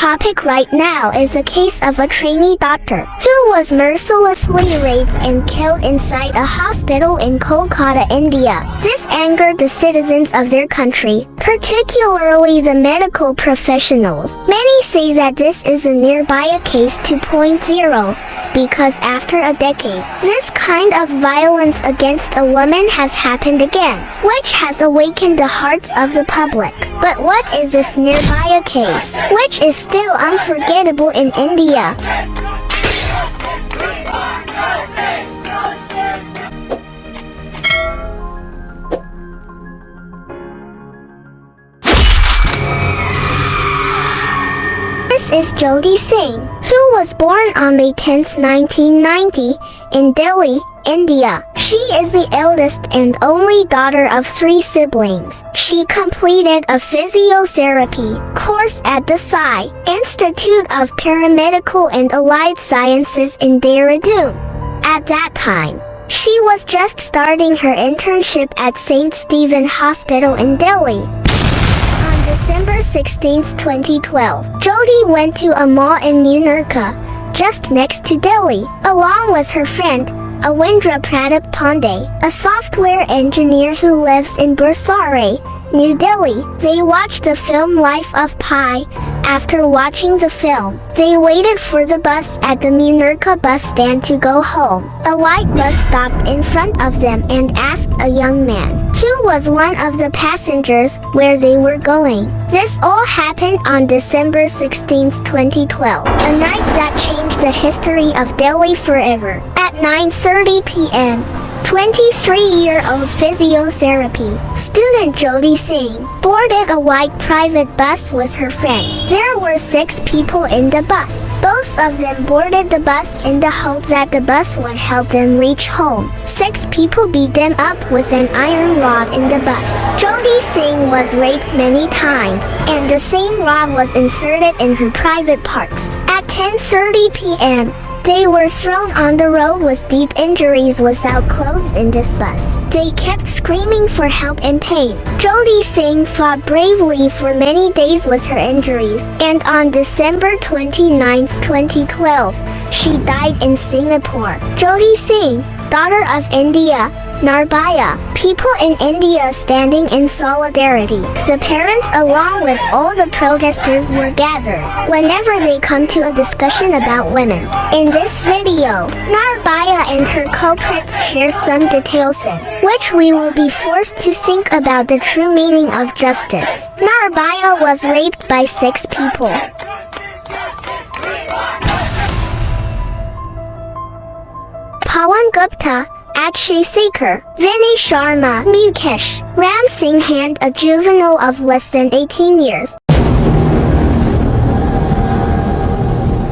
topic right now is a case of a trainee doctor who was mercilessly raped and killed inside a hospital in Kolkata, India. This angered the citizens of their country, particularly the medical professionals. Many say that this is a Nirbhaya case 2.0 because after a decade, this kind of violence against a woman has happened again, which has awakened the hearts of the public. But what is this Nirbhaya case, which is still unforgettable in India? This is Jyoti Singh, who was born on May 10, 1990, in Delhi, India. She is the eldest and only daughter of 3 siblings. She completed a physiotherapy course at the Sai Institute of Paramedical and Allied Sciences in Dehradun. At that time, she was just starting her internship at St. Stephen Hospital in Delhi. On December 16, 2012, Jyoti went to a mall in Munirka, just next to Delhi, along with her friend, Avnindra Pratap Pandey, a software engineer who lives in Bursare, New Delhi. They watched the film Life of Pi. After watching the film, they waited for the bus at the Munirka bus stand to go home. A white bus stopped in front of them and asked a young man, who was one of the passengers, where they were going. This all happened on December 16, 2012, a night that changed the history of Delhi forever. At 9:30 p.m., 23-year-old physiotherapy student Jyoti Singh boarded a white private bus with her friend. There were 6 people in the bus. Both of them boarded the bus in the hope that the bus would help them reach home. 6 people beat them up with an iron rod in the bus. Jyoti Singh was raped many times, and the same rod was inserted in her private parts. At 10:30 p.m., they were thrown on the road with deep injuries without clothes in this bus. They kept screaming for help in pain. Jyoti Singh fought bravely for many days with her injuries, and on December 29, 2012, she died in Singapore. Jyoti Singh, daughter of India, Nirbhaya, people in India standing in solidarity. The parents along with all the protesters were gathered whenever they come to a discussion about women. In this video, Nirbhaya and her culprits share some details in which we will be forced to think about the true meaning of justice. Nirbhaya was raped by 6 people. Pawan Gupta, Akshay Sekhar, Vinay Sharma, Mukesh, Ram Singh and a juvenile of less than 18 years.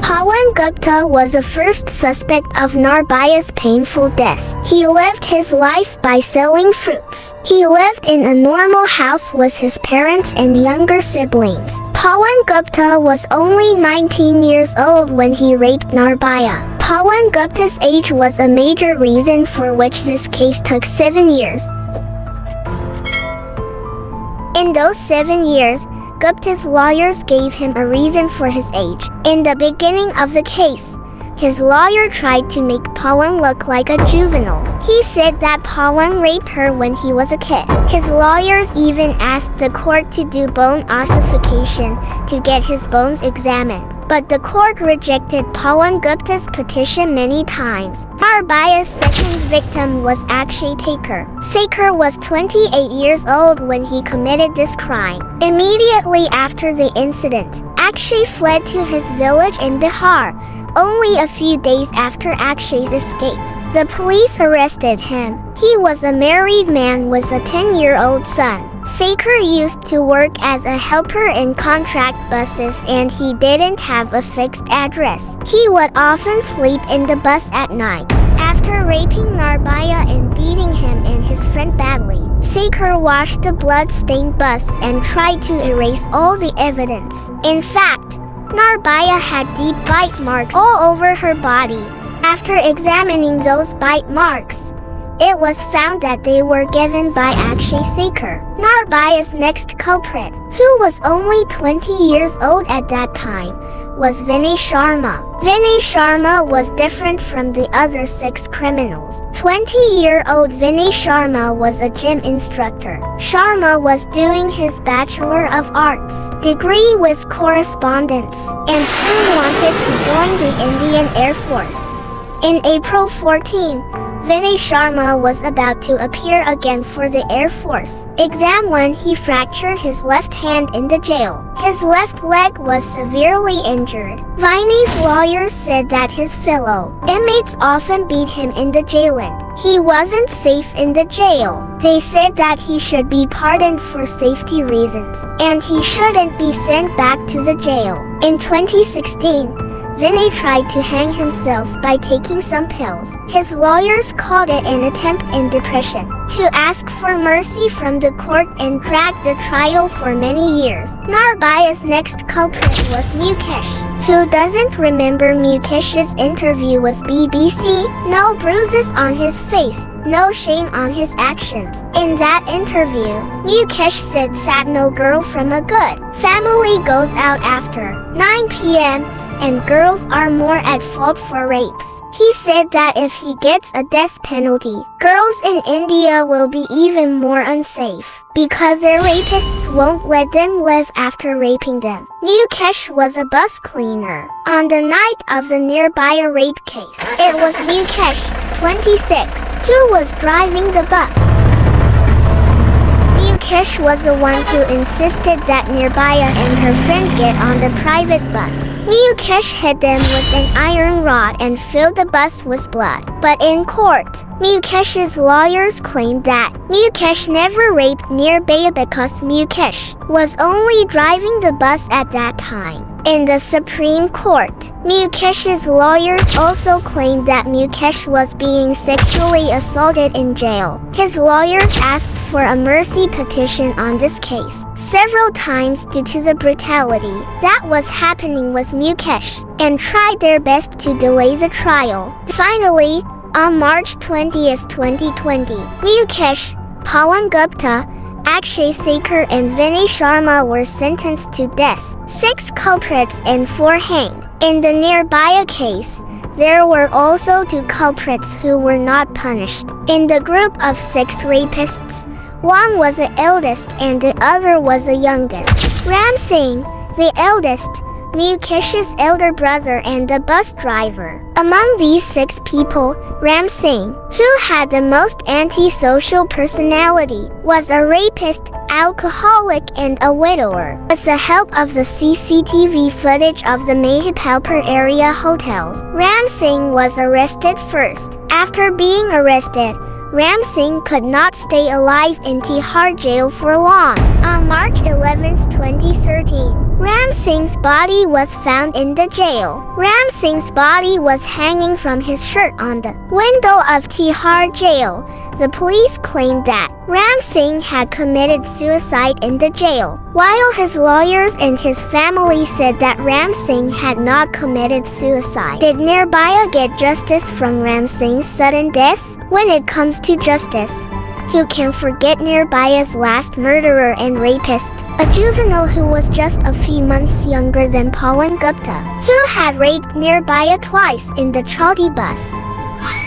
Pawan Gupta was the first suspect of Nirbhaya's painful death. He lived his life by selling fruits. He lived in a normal house with his parents and younger siblings. Pawan Gupta was only 19 years old when he raped Nirbhaya. Pawan Gupta's age was a major reason for which this case took 7 years. In those 7 years, Gupta's lawyers gave him a reason for his age. In the beginning of the case, his lawyer tried to make Pawan look like a juvenile. He said that Pawan raped her when he was a kid. His lawyers even asked the court to do bone ossification to get his bones examined. But the court rejected Pawan Gupta's petition many times. Nirbhaya's second victim was Akshay Sekhar was 28 years old when he committed this crime. Immediately after the incident, Akshay fled to his village in Bihar. Only a few days after Akshay's escape, the police arrested him. He was a married man with a 10-year-old son. Sekhar used to work as a helper in contract buses and he didn't have a fixed address. He would often sleep in the bus at night. After raping Nirbhaya and beating him and his friend badly, Sekhar washed the blood-stained bus and tried to erase all the evidence. In fact, Nirbhaya had deep bite marks all over her body. After examining those bite marks, It was found that they were given by Akshay Sekhar, Nirbhaya's next culprit, who was only 20 years old at that time, was Vinay Sharma. Vinay Sharma was different from the other 6 criminals. 20-year-old Vinay Sharma was a gym instructor. Sharma was doing his Bachelor of Arts degree with correspondence and soon wanted to join the Indian Air Force. In April 14, Vinay Sharma was about to appear again for the Air Force exam when he fractured his left hand in the jail. His left leg was severely injured. Vinay's lawyers said that his fellow inmates often beat him in the jail and he wasn't safe in the jail. They said that he should be pardoned for safety reasons and he shouldn't be sent back to the jail. In 2016, Vinay tried to hang himself by taking some pills. His lawyers called it an attempt in depression to ask for mercy from the court and dragged the trial for many years. Nirbhaya's next culprit was Mukesh. Who doesn't remember Mukesh's interview with BBC? No bruises on his face, no shame on his actions. In that interview, Mukesh said that no girl from a good family goes out after 9 p.m. and girls are more at fault for rapes. He said that if he gets a death penalty, girls in India will be even more unsafe because their rapists won't let them live after raping them. Mukesh was a bus cleaner. On the night of the Nirbhaya rape case, it was Mukesh, 26, who was driving the bus. Mukesh was the one who insisted that Nirbhaya and her friend get on the private bus. Mukesh hit them with an iron rod and filled the bus with blood. But in court, Mukesh's lawyers claimed that Mukesh never raped Nirbhaya because Mukesh was only driving the bus at that time. In the Supreme Court, Mukesh's lawyers also claimed that Mukesh was being sexually assaulted in jail. His lawyers asked for a mercy petition on this case several times due to the brutality that was happening with Mukesh and tried their best to delay the trial. Finally, on March 20, 2020, Mukesh, Pawan Gupta, Akshay Sekhar and Vinay Sharma were sentenced to death. 6 culprits and 4 hanged. In the Nirbhaya case, there were also 2 culprits who were not punished. In the group of 6 rapists, one was the eldest and the other was the youngest. Ram Singh, the eldest, Mukesh's elder brother and the bus driver. Among these 6 people, Ram Singh, who had the most antisocial personality, was a rapist, alcoholic and a widower. With the help of the CCTV footage of the Mahipalpur area hotels, Ram Singh was arrested first. After being arrested, Ram Singh could not stay alive in Tihar jail for long. On March 11, 2013, Ram Singh's body was found in the jail. Ram Singh's body was hanging from his shirt on the window of Tihar jail. The police claimed that Ram Singh had committed suicide in the jail, while his lawyers and his family said that Ram Singh had not committed suicide. Did Nirbhaya get justice from Ram Singh's sudden death? When it comes to justice, who can forget Nirbhaya's last murderer and rapist, a juvenile who was just a few months younger than Pawan Gupta, who had raped Nirbhaya twice in the Chauti bus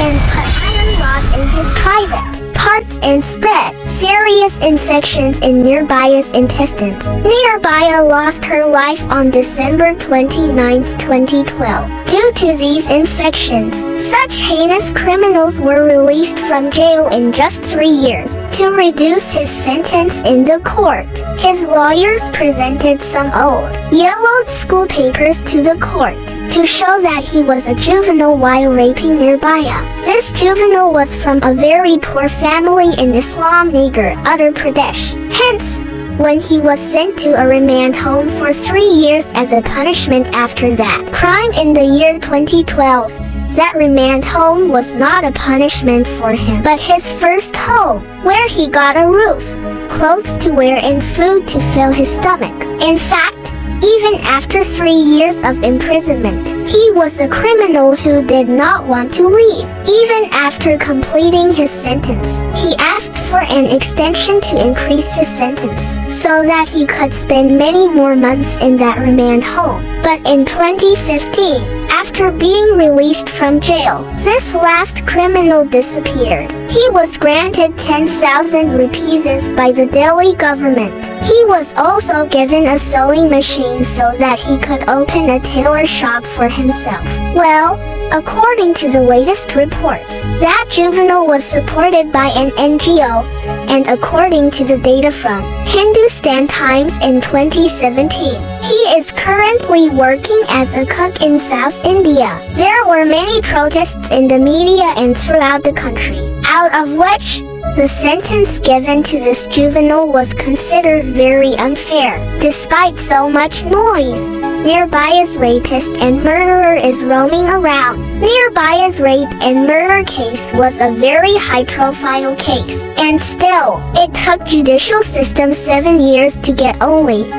and put iron rods in his private parts and spread serious infections in Nirbhaya's intestines. Nirbhaya lost her life on December 29, 2012. Due to these infections, such heinous criminals were released from jail in just 3 years. To reduce his sentence in the court, his lawyers presented some old, yellowed school papers to the court to show that he was a juvenile while raping Nirbhaya. This juvenile was from a very poor family in Islamnagar, Uttar Pradesh. Hence, when he was sent to a remand home for 3 years as a punishment after that crime in the year 2012, that remand home was not a punishment for him, but his first home, where he got a roof, clothes to wear and food to fill his stomach. In fact, even after 3 years of imprisonment. He was a criminal who did not want to leave. Even after completing his sentence, he asked for an extension to increase his sentence so that he could spend many more months in that remand home. But in 2015, after being released from jail, this last criminal disappeared. He was granted 10,000 rupees by the Delhi government. He was also given a sewing machine so that he could open a tailor shop for himself. Well, according to the latest reports, that juvenile was supported by an NGO, and according to the data from Hindustan Times in 2017, he is currently working as a cook in South India. There were many protests in the media and throughout the country, out of which the sentence given to this juvenile was considered very unfair. Despite so much noise, Nirbhaya's rapist and murderer is roaming around. Nirbhaya's rape and murder case was a very high-profile case, and still, it took judicial system 7 years to get only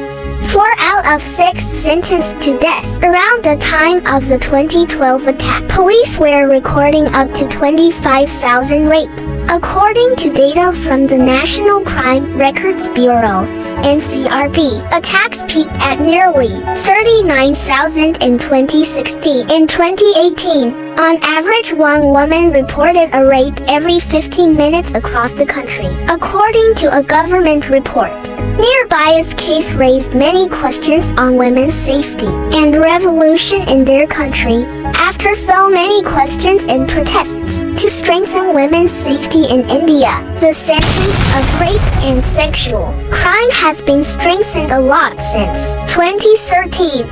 4 out of 6 sentenced to death. Around the time of the 2012 attack, police were recording up to 25,000 rape. According to data from the National Crime Records Bureau, NCRB, attacks peaked at nearly 39,000 in 2016. In 2018, on average, one woman reported a rape every 15 minutes across the country, according to a government report. Nirbhaya's case raised many questions on women's safety and revolution in their country. After so many questions and protests to strengthen women's safety in India, the sentence of rape and sexual crime has been strengthened a lot since 2013.